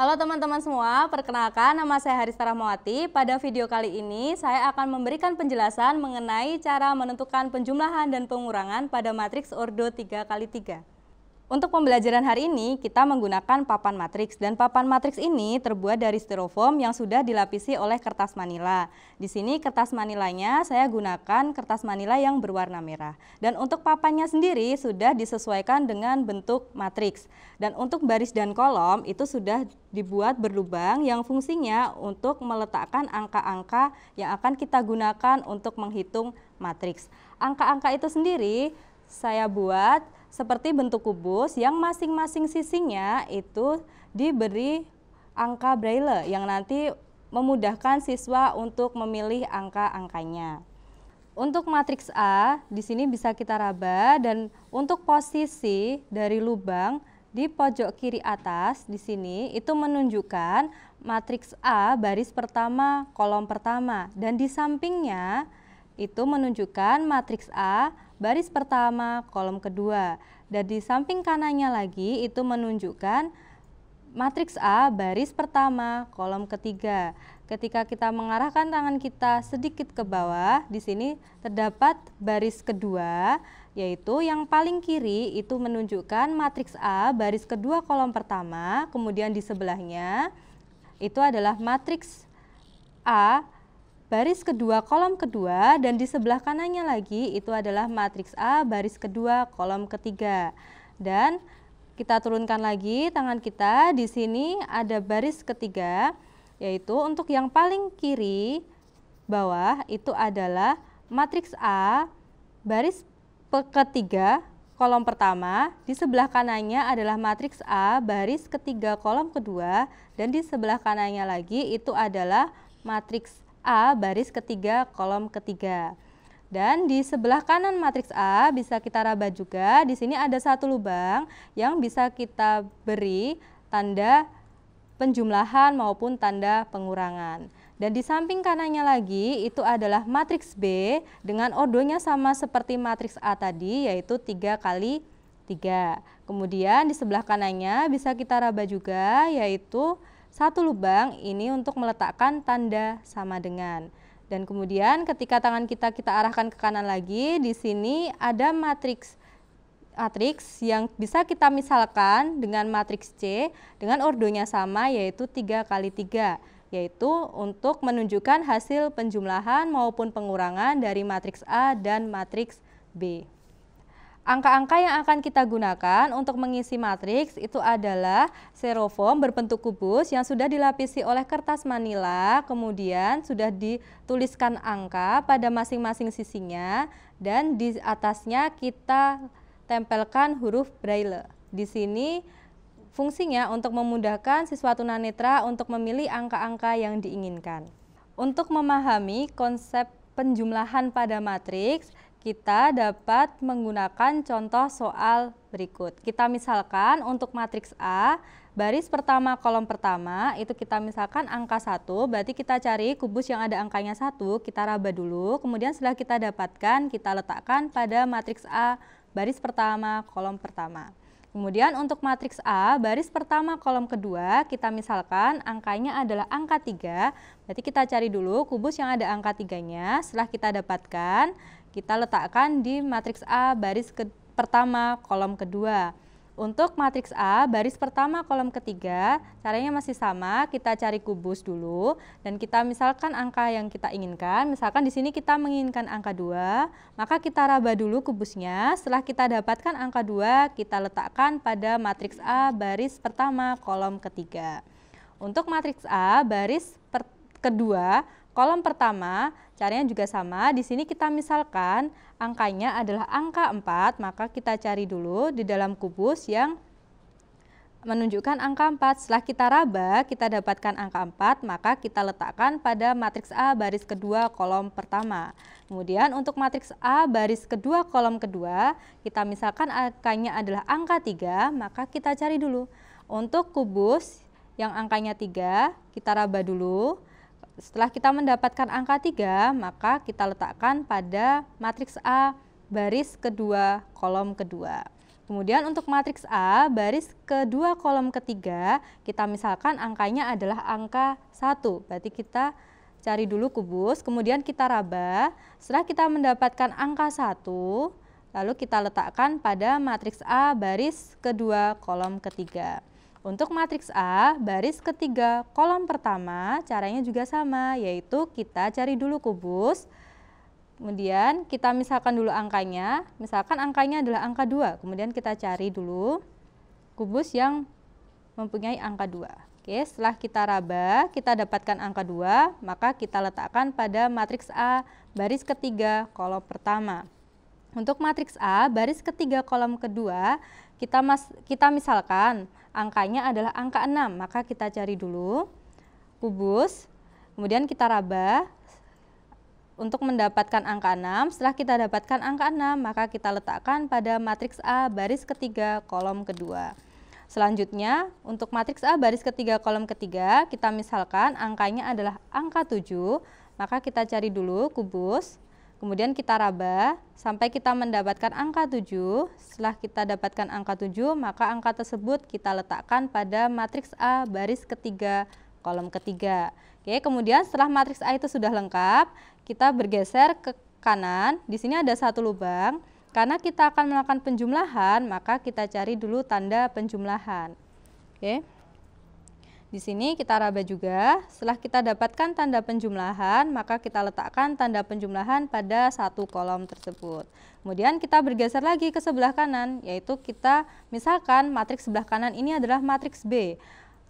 Halo teman-teman semua, perkenalkan nama saya Harista Rahmawati. Pada video kali ini saya akan memberikan penjelasan mengenai cara menentukan penjumlahan dan pengurangan pada matriks ordo 3x3. Untuk pembelajaran hari ini kita menggunakan papan matriks dan papan matriks ini terbuat dari styrofoam yang sudah dilapisi oleh kertas manila. Di sini kertas manilanya saya gunakan kertas manila yang berwarna merah. Dan untuk papannya sendiri sudah disesuaikan dengan bentuk matriks. Dan untuk baris dan kolom itu sudah dibuat berlubang yang fungsinya untuk meletakkan angka-angka yang akan kita gunakan untuk menghitung matriks. Angka-angka itu sendiri saya buat seperti bentuk kubus yang masing-masing sisinya itu diberi angka braille yang nanti memudahkan siswa untuk memilih angka-angkanya. Untuk matriks A di sini bisa kita raba, dan untuk posisi dari lubang di pojok kiri atas di sini itu menunjukkan matriks A baris pertama kolom pertama, dan di sampingnya itu menunjukkan matriks A baris pertama kolom kedua, dan di samping kanannya lagi itu menunjukkan matriks A baris pertama kolom ketiga. Ketika kita mengarahkan tangan kita sedikit ke bawah, di sini terdapat baris kedua, yaitu yang paling kiri itu menunjukkan matriks A baris kedua kolom pertama, kemudian di sebelahnya itu adalah matriks A baris kedua kolom kedua, dan di sebelah kanannya lagi itu adalah matriks A baris kedua kolom ketiga. Dan kita turunkan lagi tangan kita, di sini ada baris ketiga, yaitu untuk yang paling kiri bawah itu adalah matriks A baris ketiga kolom pertama, di sebelah kanannya adalah matriks A baris ketiga kolom kedua, dan di sebelah kanannya lagi itu adalah matriks A baris ketiga kolom ketiga. Dan di sebelah kanan matriks A bisa kita raba juga. Di sini ada satu lubang yang bisa kita beri tanda penjumlahan maupun tanda pengurangan. Dan di samping kanannya lagi itu adalah matriks B dengan ordonya sama seperti matriks A tadi, yaitu 3x3. Kemudian di sebelah kanannya bisa kita raba juga, yaitu satu lubang ini untuk meletakkan tanda sama dengan. Dan kemudian ketika tangan kita arahkan ke kanan lagi, di sini ada matriks yang bisa kita misalkan dengan matriks C dengan ordonya sama, yaitu 3x3, yaitu untuk menunjukkan hasil penjumlahan maupun pengurangan dari matriks A dan matriks B. Angka-angka yang akan kita gunakan untuk mengisi matriks itu adalah styrofoam berbentuk kubus yang sudah dilapisi oleh kertas manila, kemudian sudah dituliskan angka pada masing-masing sisinya, dan di atasnya kita tempelkan huruf braille. Di sini fungsinya untuk memudahkan siswa tunanetra untuk memilih angka-angka yang diinginkan. Untuk memahami konsep penjumlahan pada matriks, kita dapat menggunakan contoh soal berikut. Kita misalkan untuk matriks A, baris pertama kolom pertama, itu kita misalkan angka 1, berarti kita cari kubus yang ada angkanya 1, kita raba dulu, kemudian setelah kita dapatkan, kita letakkan pada matriks A, baris pertama kolom pertama. Kemudian untuk matriks A, baris pertama kolom kedua, kita misalkan angkanya adalah angka 3, berarti kita cari dulu kubus yang ada angka 3-nya, setelah kita dapatkan, kita letakkan di matriks A baris pertama kolom kedua. Untuk matriks A baris pertama kolom ketiga, caranya masih sama, kita cari kubus dulu dan kita misalkan angka yang kita inginkan. Misalkan di sini kita menginginkan angka 2, maka kita raba dulu kubusnya. Setelah kita dapatkan angka 2, kita letakkan pada matriks A baris pertama kolom ketiga. Untuk matriks A baris kedua kolom pertama, caranya juga sama. Di sini kita misalkan angkanya adalah angka 4, maka kita cari dulu di dalam kubus yang menunjukkan angka 4. Setelah kita raba, kita dapatkan angka 4, maka kita letakkan pada matriks A baris kedua kolom pertama. Kemudian untuk matriks A baris kedua kolom kedua, kita misalkan angkanya adalah angka 3, maka kita cari dulu. Untuk kubus yang angkanya 3, kita raba dulu. Setelah kita mendapatkan angka 3, maka kita letakkan pada matriks A baris kedua kolom kedua. Kemudian untuk matriks A, baris kedua kolom ketiga, kita misalkan angkanya adalah angka 1. Berarti kita cari dulu kubus, kemudian kita raba. Setelah kita mendapatkan angka 1, lalu kita letakkan pada matriks A baris kedua kolom ketiga. Untuk matriks A, baris ketiga kolom pertama, caranya juga sama, yaitu kita cari dulu kubus. Kemudian kita misalkan dulu angkanya, misalkan angkanya adalah angka 2, kemudian kita cari dulu kubus yang mempunyai angka 2. Oke, setelah kita raba, kita dapatkan angka 2, maka kita letakkan pada matriks A baris ketiga kolom pertama. Untuk matriks A, baris ketiga kolom kedua, kita misalkan angkanya adalah angka 6, maka kita cari dulu kubus, kemudian kita raba. Untuk mendapatkan angka 6, setelah kita dapatkan angka 6, maka kita letakkan pada matriks A baris ketiga kolom kedua. Selanjutnya, untuk matriks A baris ketiga kolom ketiga, kita misalkan angkanya adalah angka 7, maka kita cari dulu kubus, kemudian kita raba sampai kita mendapatkan angka 7. Setelah kita dapatkan angka 7, maka angka tersebut kita letakkan pada matriks A baris ketiga kolom ketiga. Oke, kemudian setelah matriks A itu sudah lengkap, kita bergeser ke kanan. Di sini ada satu lubang. Karena kita akan melakukan penjumlahan, maka kita cari dulu tanda penjumlahan. Oke. Di sini kita raba juga. Setelah kita dapatkan tanda penjumlahan, maka kita letakkan tanda penjumlahan pada satu kolom tersebut. Kemudian kita bergeser lagi ke sebelah kanan, yaitu kita misalkan matriks sebelah kanan ini adalah matriks B.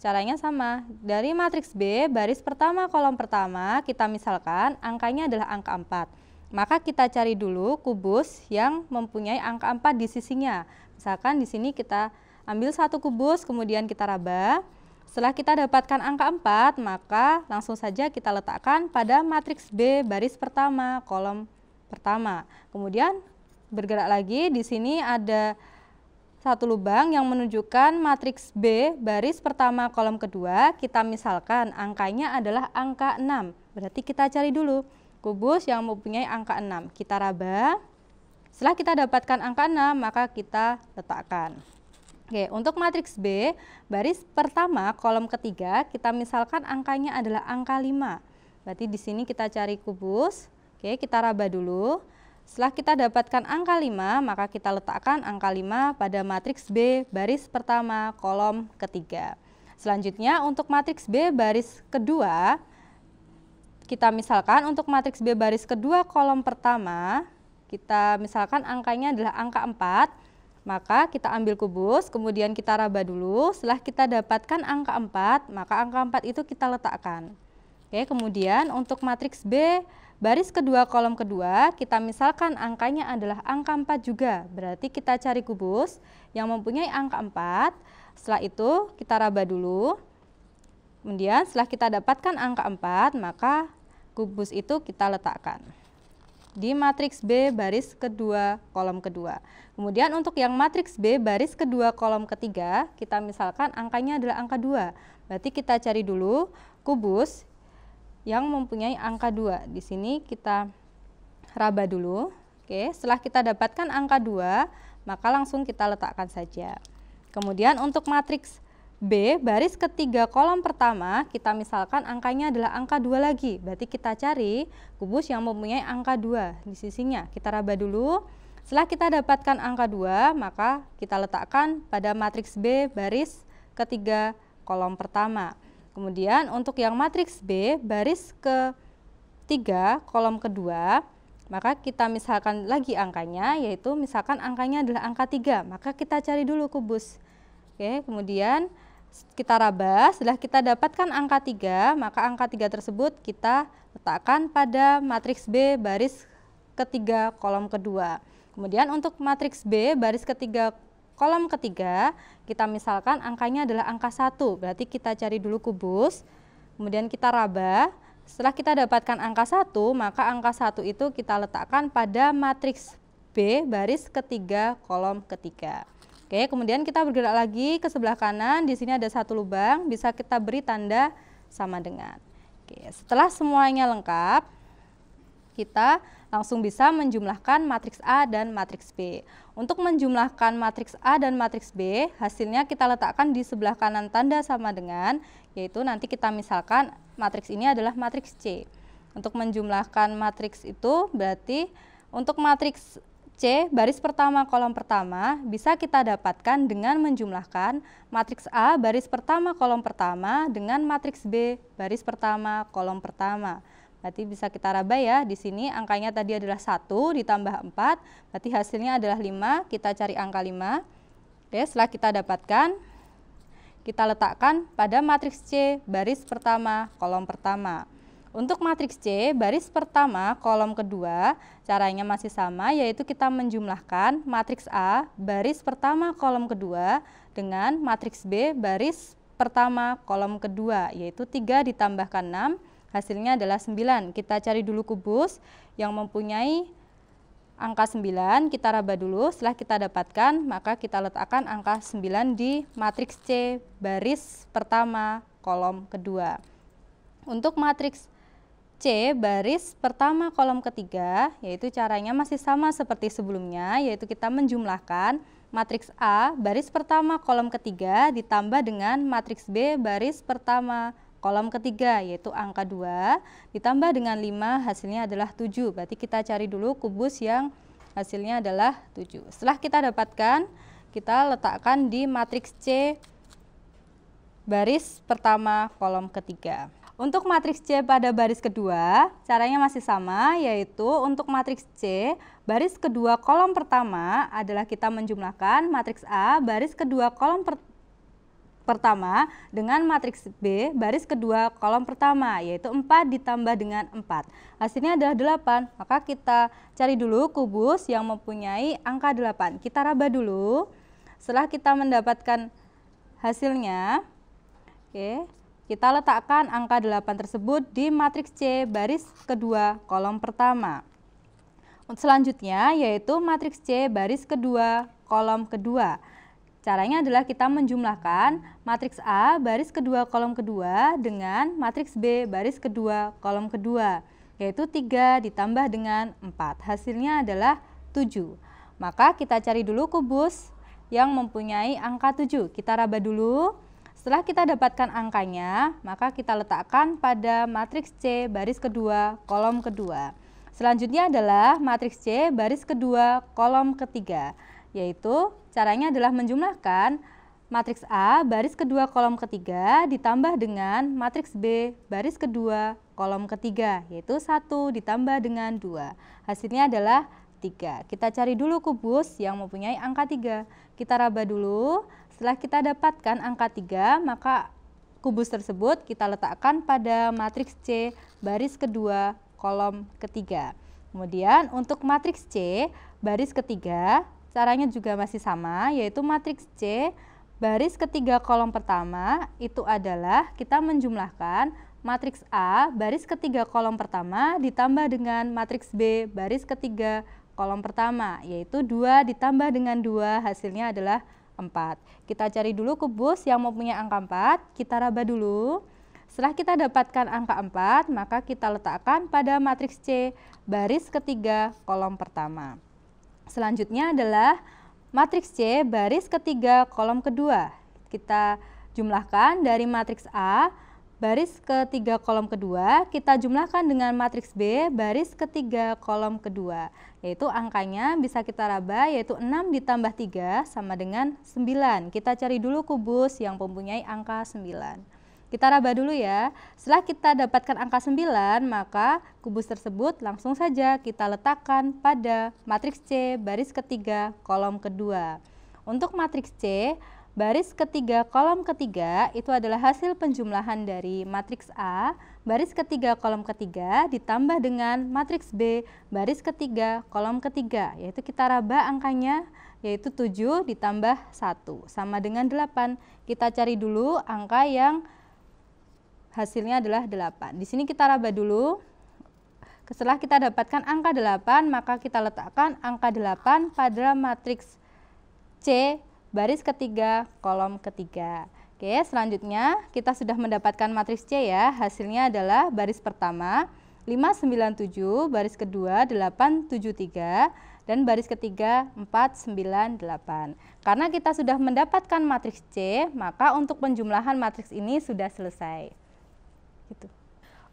Caranya sama, dari matriks B, baris pertama kolom pertama, kita misalkan angkanya adalah angka 4. Maka kita cari dulu kubus yang mempunyai angka 4 di sisinya. Misalkan di sini kita ambil satu kubus, kemudian kita raba. Setelah kita dapatkan angka 4, maka langsung saja kita letakkan pada matriks B, baris pertama kolom pertama. Kemudian bergerak lagi, di sini ada satu lubang yang menunjukkan matriks B baris pertama kolom kedua. Kita misalkan angkanya adalah angka 6. Berarti kita cari dulu kubus yang mempunyai angka 6. Kita raba. Setelah kita dapatkan angka 6, maka kita letakkan. Oke, untuk matriks B baris pertama kolom ketiga, kita misalkan angkanya adalah angka 5. Berarti di sini kita cari kubus. Oke, kita raba dulu. Setelah kita dapatkan angka 5, maka kita letakkan angka 5 pada matriks B baris pertama kolom ketiga. Selanjutnya untuk matriks B baris kedua, kita misalkan untuk matriks B baris kedua kolom pertama, kita misalkan angkanya adalah angka 4, maka kita ambil kubus, kemudian kita raba dulu. Setelah kita dapatkan angka 4, maka angka 4 itu kita letakkan. Oke, kemudian untuk matriks B baris kedua kolom kedua, kita misalkan angkanya adalah angka 4 juga. Berarti kita cari kubus yang mempunyai angka 4. Setelah itu kita raba dulu. Kemudian setelah kita dapatkan angka 4, maka kubus itu kita letakkan di matriks B baris kedua kolom kedua. Kemudian untuk yang matriks B baris kedua kolom ketiga, kita misalkan angkanya adalah angka 2. Berarti kita cari dulu kubus yang mempunyai angka 2. Di sini kita raba dulu. Oke, setelah kita dapatkan angka 2, maka langsung kita letakkan saja. Kemudian untuk matriks B baris ketiga kolom pertama, kita misalkan angkanya adalah angka 2 lagi. Berarti kita cari kubus yang mempunyai angka 2 di sisinya. Kita raba dulu. Setelah kita dapatkan angka 2, maka kita letakkan pada matriks B baris ketiga kolom pertama. Kemudian untuk yang matriks B baris ketiga kolom kedua, maka kita misalkan lagi angkanya, yaitu misalkan angkanya adalah angka 3, maka kita cari dulu kubus. Oke, kemudian kita raba. Setelah kita dapatkan angka 3, maka angka 3 tersebut kita letakkan pada matriks B baris ketiga kolom kedua. Kemudian untuk matriks B baris ketiga kolom ketiga, kita misalkan angkanya adalah angka 1, berarti kita cari dulu kubus, kemudian kita raba. Setelah kita dapatkan angka 1, maka angka 1 itu kita letakkan pada matriks B baris ketiga kolom ketiga. Oke, kemudian kita bergerak lagi ke sebelah kanan. Di sini ada satu lubang, bisa kita beri tanda sama dengan. Oke, setelah semuanya lengkap, kita langsung bisa menjumlahkan matriks A dan matriks B. Untuk menjumlahkan matriks A dan matriks B, hasilnya kita letakkan di sebelah kanan tanda sama dengan, yaitu nanti kita misalkan matriks ini adalah matriks C. Untuk menjumlahkan matriks itu berarti untuk matriks C baris pertama kolom pertama bisa kita dapatkan dengan menjumlahkan matriks A baris pertama kolom pertama dengan matriks B baris pertama kolom pertama. Berarti bisa kita raba ya, di sini angkanya tadi adalah 1 ditambah 4, berarti hasilnya adalah 5, kita cari angka 5. Oke, setelah kita dapatkan, kita letakkan pada matriks C baris pertama kolom pertama. Untuk matriks C baris pertama kolom kedua, caranya masih sama, yaitu kita menjumlahkan matriks A baris pertama kolom kedua dengan matriks B baris pertama kolom kedua, yaitu 3 ditambahkan 6, hasilnya adalah 9. Kita cari dulu kubus yang mempunyai angka 9, kita raba dulu. Setelah kita dapatkan, maka kita letakkan angka 9 di matriks C baris pertama kolom kedua. Untuk matriks C baris pertama kolom ketiga, yaitu caranya masih sama seperti sebelumnya, yaitu kita menjumlahkan matriks A baris pertama kolom ketiga ditambah dengan matriks B baris pertama kolom ketiga, yaitu angka 2 ditambah dengan 5, hasilnya adalah 7. Berarti kita cari dulu kubus yang hasilnya adalah 7. Setelah kita dapatkan, kita letakkan di matriks C baris pertama kolom ketiga. Untuk matriks C pada baris kedua, caranya masih sama, yaitu untuk matriks C baris kedua kolom pertama adalah kita menjumlahkan matriks A baris kedua kolom pertama dengan matriks B baris kedua kolom pertama, yaitu 4 ditambah dengan 4. Hasilnya adalah 8, maka kita cari dulu kubus yang mempunyai angka 8. Kita raba dulu. Setelah kita mendapatkan hasilnya, oke, kita letakkan angka 8 tersebut di matriks C baris kedua kolom pertama. Selanjutnya yaitu matriks C baris kedua kolom kedua. Caranya adalah kita menjumlahkan matriks A baris kedua kolom kedua dengan matriks B baris kedua kolom kedua, yaitu 3 ditambah dengan 4. Hasilnya adalah 7. Maka kita cari dulu kubus yang mempunyai angka 7. Kita raba dulu. Setelah kita dapatkan angkanya, maka kita letakkan pada matriks C baris kedua kolom kedua. Selanjutnya adalah matriks C baris kedua kolom ketiga, yaitu caranya adalah menjumlahkan matriks A baris kedua kolom ketiga ditambah dengan matriks B baris kedua kolom ketiga, yaitu 1 ditambah dengan 2. Hasilnya adalah 3. Kita cari dulu kubus yang mempunyai angka 3. Kita raba dulu. Setelah kita dapatkan angka 3, maka kubus tersebut kita letakkan pada matriks C baris kedua kolom ketiga. Kemudian untuk matriks C baris ketiga, caranya juga masih sama, yaitu matriks C baris ketiga kolom pertama itu adalah kita menjumlahkan matriks A baris ketiga kolom pertama ditambah dengan matriks B baris ketiga kolom pertama, yaitu 2 ditambah dengan 2, hasilnya adalah 4. Kita cari dulu kubus yang mempunyai angka 4, kita raba dulu. Setelah kita dapatkan angka 4, maka kita letakkan pada matriks C baris ketiga kolom pertama. Selanjutnya adalah matriks C baris ketiga kolom kedua. Kita jumlahkan dari matriks A baris ketiga kolom kedua, kita jumlahkan dengan matriks B baris ketiga kolom kedua, yaitu angkanya bisa kita raba, yaitu 6 ditambah 3 sama dengan 9. Kita cari dulu kubus yang mempunyai angka 9. Kita raba dulu ya. Setelah kita dapatkan angka 9, maka kubus tersebut langsung saja kita letakkan pada matriks C baris ketiga kolom kedua. Untuk matriks C baris ketiga kolom ketiga itu adalah hasil penjumlahan dari matriks A baris ketiga kolom ketiga ditambah dengan matriks B baris ketiga kolom ketiga, yaitu kita raba angkanya, yaitu 7 ditambah 1 sama dengan 8. Kita cari dulu angka yang hasilnya adalah 8. Di sini kita raba dulu. Setelah kita dapatkan angka 8, maka kita letakkan angka 8 pada matriks C baris ketiga kolom ketiga. Oke, selanjutnya kita sudah mendapatkan matriks C ya. Hasilnya adalah baris pertama 597, baris kedua 873, dan baris ketiga 498. Karena kita sudah mendapatkan matriks C, maka untuk penjumlahan matriks ini sudah selesai. Gitu.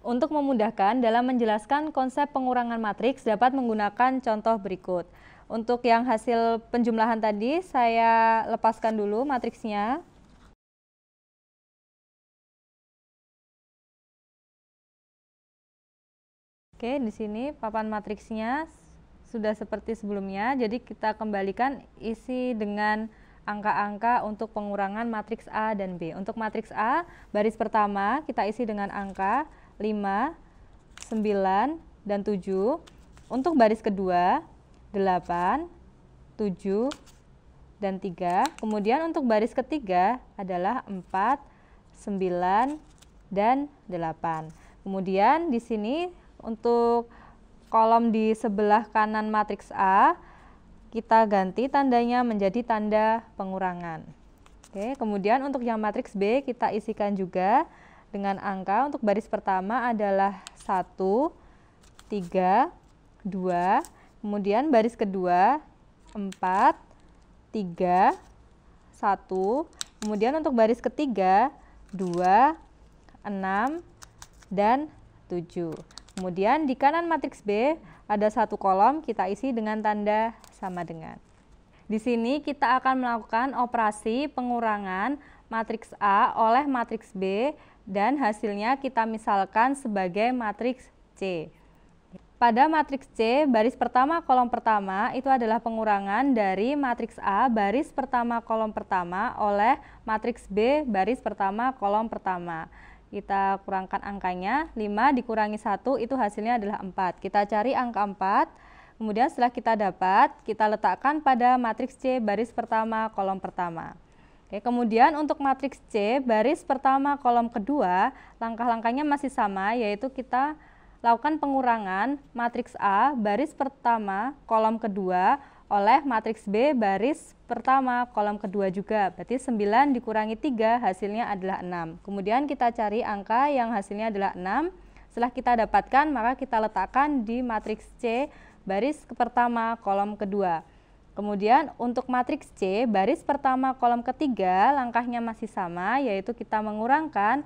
Untuk memudahkan dalam menjelaskan konsep pengurangan matriks dapat menggunakan contoh berikut. Untuk yang hasil penjumlahan tadi saya lepaskan dulu matriksnya. Oke, di sini papan matriksnya sudah seperti sebelumnya. Jadi kita kembalikan isi dengan angka-angka untuk pengurangan matriks A dan B. Untuk matriks A, baris pertama kita isi dengan angka 5, 9, dan 7. Untuk baris kedua, 8, 7, dan 3. Kemudian untuk baris ketiga adalah 4, 9, dan 8. Kemudian di sini untuk kolom di sebelah kanan matriks A, kita ganti tandanya menjadi tanda pengurangan. Oke, kemudian untuk yang matriks B, kita isikan juga dengan angka. Untuk baris pertama adalah 1, 3, 2. Kemudian baris kedua 4, 3, 1. Kemudian untuk baris ketiga 2, 6, dan 7. Kemudian di kanan matriks B ada satu kolom, kita isi dengan tanda sama dengan. Di sini kita akan melakukan operasi pengurangan matriks A oleh matriks B dan hasilnya kita misalkan sebagai matriks C. Pada matriks C, baris pertama kolom pertama itu adalah pengurangan dari matriks A baris pertama kolom pertama oleh matriks B baris pertama kolom pertama. Kita kurangkan angkanya, 5 dikurangi 1 itu hasilnya adalah 4. Kita cari angka 4, kemudian setelah kita dapat, kita letakkan pada matriks C baris pertama kolom pertama. Oke, kemudian untuk matriks C baris pertama kolom kedua, langkah-langkahnya masih sama, yaitu kita lakukan pengurangan matriks A baris pertama kolom kedua oleh matriks B baris pertama kolom kedua juga. Berarti 9 dikurangi 3 hasilnya adalah 6. Kemudian kita cari angka yang hasilnya adalah 6. Setelah kita dapatkan, maka kita letakkan di matriks C baris pertama kolom kedua. Kemudian untuk matriks C baris pertama kolom ketiga, langkahnya masih sama, yaitu kita mengurangkan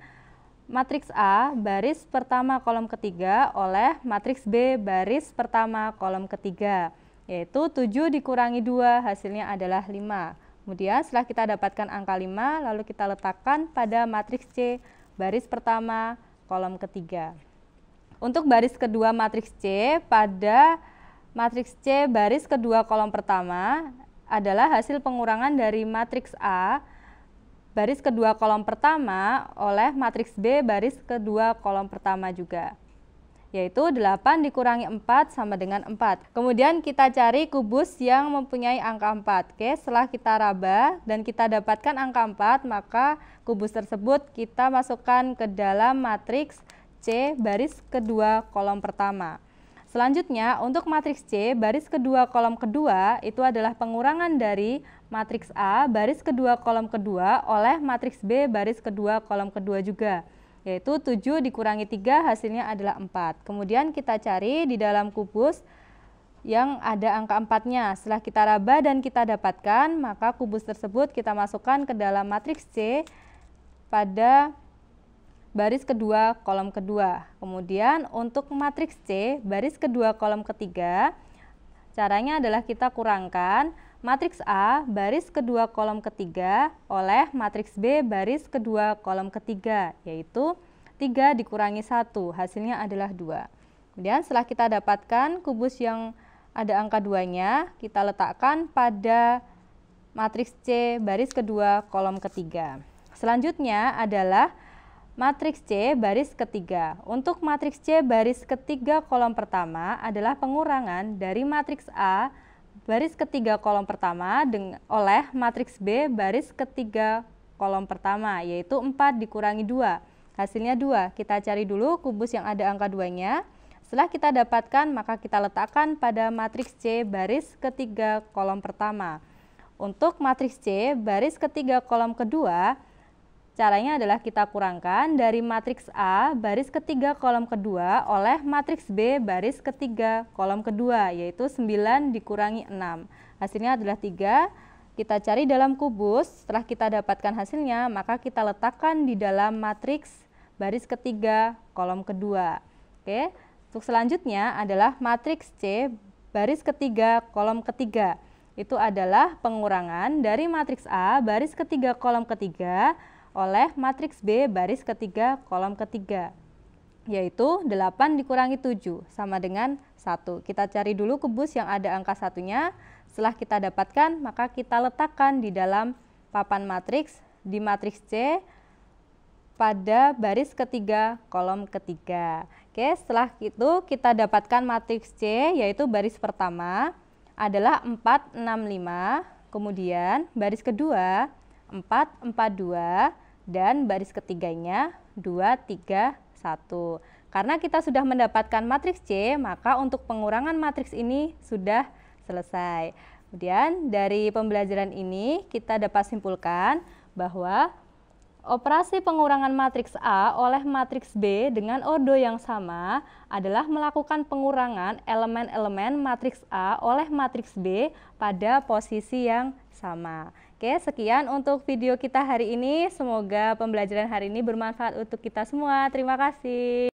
matriks A baris pertama kolom ketiga oleh matriks B baris pertama kolom ketiga, yaitu 7 dikurangi 2 hasilnya adalah 5. Kemudian setelah kita dapatkan angka 5, lalu kita letakkan pada matriks C baris pertama kolom ketiga. Untuk baris kedua matriks C, pada matriks C baris kedua kolom pertama adalah hasil pengurangan dari matriks A baris kedua kolom pertama oleh matriks B baris kedua kolom pertama juga, yaitu 8 dikurangi 4 sama dengan 4. Kemudian kita cari kubus yang mempunyai angka 4. Oke, setelah kita raba dan kita dapatkan angka 4, maka kubus tersebut kita masukkan ke dalam matriks C baris kedua kolom pertama. Selanjutnya untuk matriks C baris kedua kolom kedua itu adalah pengurangan dari matriks A baris kedua kolom kedua oleh matriks B baris kedua kolom kedua juga, yaitu 7 dikurangi 3 hasilnya adalah 4. Kemudian kita cari di dalam kubus yang ada angka 4-nya. Setelah kita raba dan kita dapatkan, maka kubus tersebut kita masukkan ke dalam matriks C pada baris kedua kolom kedua. Kemudian untuk matriks C baris kedua kolom ketiga, caranya adalah kita kurangkan matriks A baris kedua kolom ketiga oleh matriks B baris kedua kolom ketiga, yaitu 3 dikurangi 1 hasilnya adalah 2. Kemudian setelah kita dapatkan kubus yang ada angka 2-nya, kita letakkan pada matriks C baris kedua kolom ketiga. Selanjutnya adalah matriks C baris ketiga. Untuk matriks C baris ketiga kolom pertama adalah pengurangan dari matriks A baris ketiga kolom pertama oleh matriks B baris ketiga kolom pertama, yaitu 4 dikurangi 2. Hasilnya 2. Kita cari dulu kubus yang ada angka 2-nya. Setelah kita dapatkan, maka kita letakkan pada matriks C baris ketiga kolom pertama. Untuk matriks C baris ketiga kolom kedua, Caranya adalah kita kurangkan dari matriks A baris ketiga kolom kedua oleh matriks B baris ketiga kolom kedua, yaitu 9 dikurangi 6. Hasilnya adalah 3. Kita cari dalam kubus. Setelah kita dapatkan hasilnya, maka kita letakkan di dalam matriks baris ketiga kolom kedua. Oke, untuk selanjutnya adalah matriks C baris ketiga kolom ketiga. Itu adalah pengurangan dari matriks A baris ketiga kolom ketiga oleh matriks B baris ketiga kolom ketiga, yaitu 8 dikurangi 7 sama dengan 1. Kita cari dulu kubus yang ada angka satunya. Setelah kita dapatkan, maka kita letakkan di dalam papan matriks di matriks C pada baris ketiga kolom ketiga. Oke, setelah itu kita dapatkan matriks C, yaitu baris pertama adalah 4, 6, 5, kemudian baris kedua 4, 4, 2, dan baris ketiganya 2, 3, 1. Karena kita sudah mendapatkan matriks C, maka untuk pengurangan matriks ini sudah selesai. Kemudian dari pembelajaran ini kita dapat simpulkan bahwa operasi pengurangan matriks A oleh matriks B dengan ordo yang sama adalah melakukan pengurangan elemen-elemen matriks A oleh matriks B pada posisi yang sama. Oke, sekian untuk video kita hari ini. Semoga pembelajaran hari ini bermanfaat untuk kita semua. Terima kasih.